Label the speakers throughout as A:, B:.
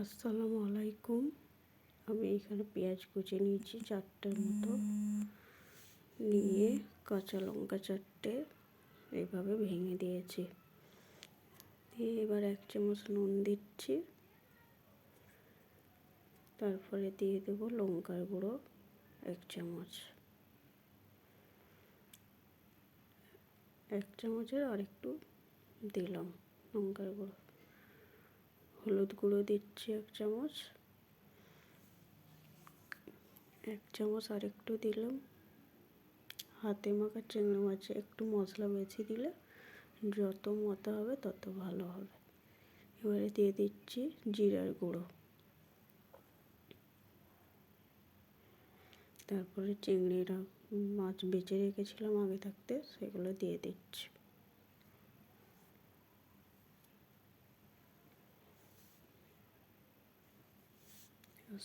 A: আসসালামু আলাইকুম। আমি এখানে পেঁয়াজ কুচি নিয়েছি 4টের মতো, নিয়ে কাঁচা লঙ্কা 4টে এইভাবে ভেঙে দিয়েছি। দিয়ে এবার 1 চামচ নুন দিচ্ছি, তারপরে দিয়ে দেব লঙ্কার গুঁড়ো 1 চামচ, 1 চামচের আর একটু দিলাম লঙ্কার গুঁড়ো। হলুদ গুঁড়ো দিচ্ছি 1 চামচ, 1 চামচ আর একটু দিলাম। হাতে মাখা চিংড়ি মাছে একটু মশলা বেশি দিলে যত মতো হবে তত ভালো হবে। এবারে দিয়ে দিচ্ছি জিরার গুঁড়ো, তারপরে চিংড়িটা মাছ বেঁচে রেখেছিলাম আগে থাকতে, সেগুলো দিয়ে দিচ্ছি।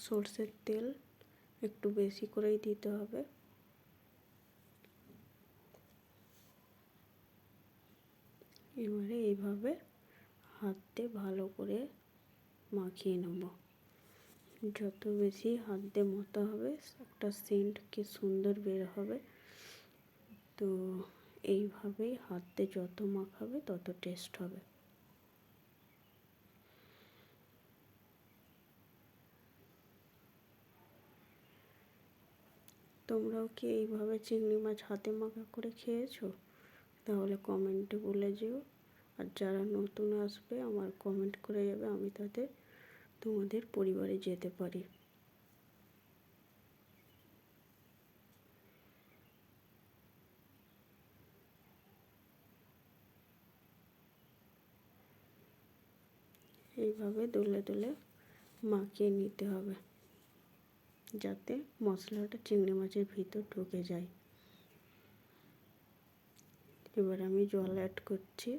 A: সরষের তেল একটু বেশি করেই দিতে হবে। এবারে এইভাবে হাত দিয়ে ভালো করে মাখিয়ে নেব। যত বেশি হাত দিয়ে মথা হবে একটা সেন্ট কি সুন্দর বের হবে। তো এইভাবেই হাত দিয়ে যত মাখাবে তত টেস্ট হবে। তোমরাও কি এইভাবে চিংড়ি মাছ হাতে মাখা করে খেয়েছো? তাহলে কমেন্টে বলে যেও। আর যারা নতুন আসবে আমার কমেন্ট করে যাবে, আমি তোমাদের পরিবারে যেতে পারি। এইভাবে দোলে দোলে মাখিয়ে নিতে হবে, যাতে মশলাটা চিংড়ি মাছের ভিতর ঢুকে যায়। এবার আমি জল অ্যাড করছি,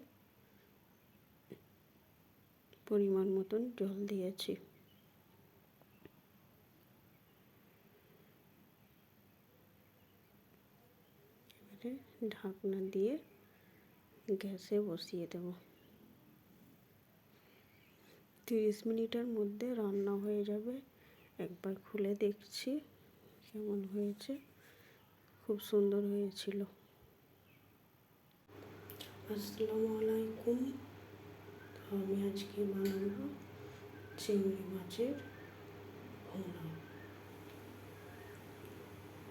A: পরিমাণ মতন জল দিয়েছি। এবারে ঢাকনা দিয়ে গ্যাসে বসিয়ে দেব। 30 মিনিটের মধ্যে রান্না হয়ে যাবে। একবার খুলে দেখছি কেমন হয়েছে। খুব সুন্দর হয়েছিল। আসসালামু আলাইকুম। আমি আজকে বানাবো চিংড়ি মাছের ভুনা।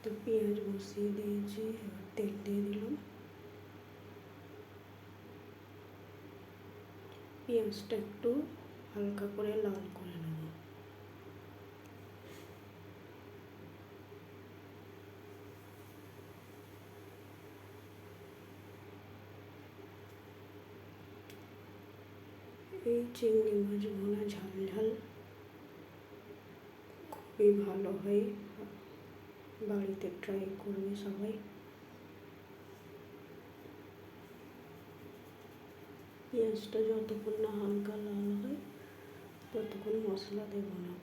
A: তো পেঁয়াজ বসিয়ে দিয়েছি, এবার তেল দিয়ে দিলাম। পেঁয়াজটা একটু হালকা করে লাল করে নেব। এই চিংড়ি মাছ ভুনা ঝাল ঝাল খুবই ভালো হয়, বাড়িতে ট্রাই করবে সবাই। পেঁয়াজটা যতক্ষণ না হালকা লাল হয় ততক্ষণ মশলা দেব না।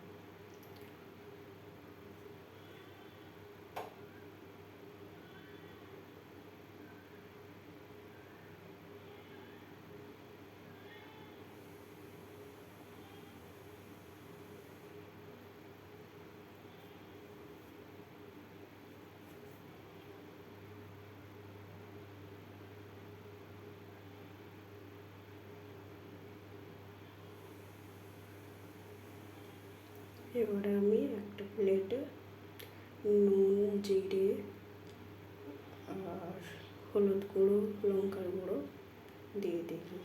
A: এবারে আমি একটা প্লেটে নুন, জিরে আর হলুদ গুঁড়ো, লঙ্কার গুঁড়ো দিয়ে দিলাম।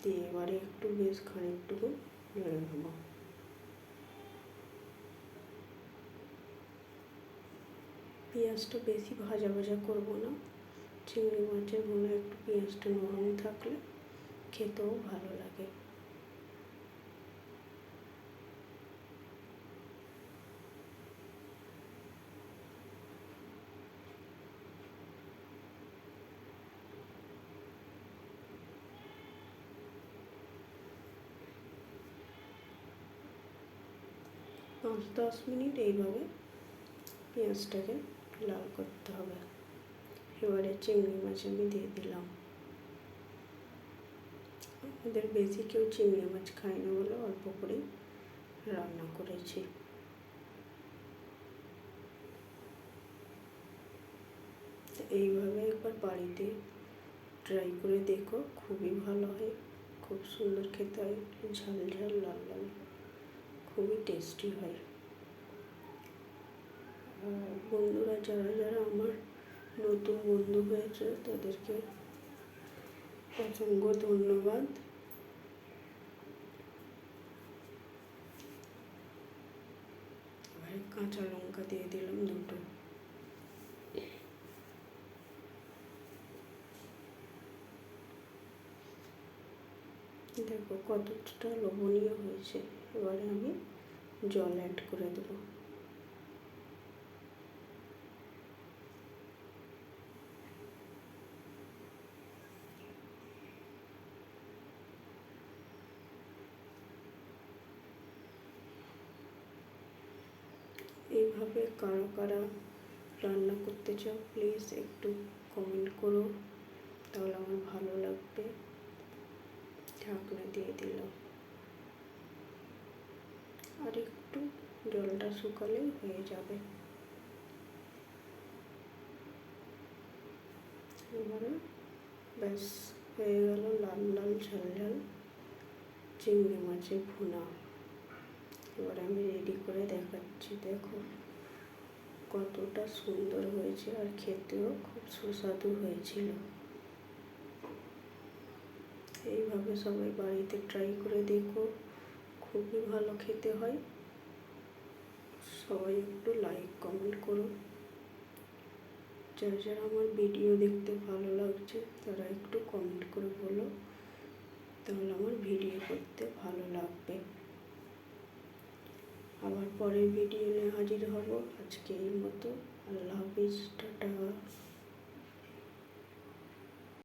A: দিয়ে এবারে একটু বেশ খানিকটুকু নেড়ে নেব। পেঁয়াজটা বেশি ভাজা ভাজা করবো না। চিংড়ি মাছের ভুনা একটু পেঁয়াজটা নরম থাকলে খেতেও ভালো লাগে। পাঁচ 10 মিনিট এইভাবে পেঁয়াজটাকে লাল করতে হবে। এবারে চিংড়ি মাছ আমি দিয়ে দিলাম। এদের বেশি কেউ চিংড়ি মাছ খায় না বলে অল্প করেই রান্না করেছি। এইভাবে একবার বাড়িতে ট্রাই করে দেখো, খুবই ভালো হয়, খুব সুন্দর খেতে হয়, ঝাল ঝাল লাল লাল, খুবই টেস্টি হয়। বন্ধুরা যারা যারা আমার নতুন বন্ধু হয়েছে তাদেরকে অসংখ্য ধন্যবাদ। এবারে কাঁচা লঙ্কা দিয়ে দিলাম দুটো। দেখো কতটা লবণীয় হয়েছে। এবারে আমি জল অ্যাড করে দেবো। এইভাবে কারা কারা রান্না করতে চাও প্লিজ একটু কমেন্ট করো, তাহলে আমার ভালো লাগবে। ঢাকনা দিয়ে দিলাম, আর একটু জলটা শুকালেই হয়ে যাবে। এবারে ব্যাস হয়ে গেল লাল লাল ঝাল ঝাল চিংড়ি মাছের ভুনা। এবার আমি রেডি করে দেখাচ্ছি। দেখো কতটা সুন্দর হয়েছে, আর খেতেও খুব সুস্বাদু হয়েছিল। এইভাবে সবাই বাড়িতে ট্রাই করে দেখো, খুবই ভালো খেতে হয়। সবাই একটু লাইক কমেন্ট করো। যারা যারা আমার ভিডিও দেখতে ভালো লাগছে তারা একটু কমেন্ট করে বলো, তাহলে আমার ভিডিও করতে ভালো লাগবে। আবার পরের ভিডিও নিয়ে হাজির হব। আজকে এই মতো, আল্লাহ হাফিজ, টাটা।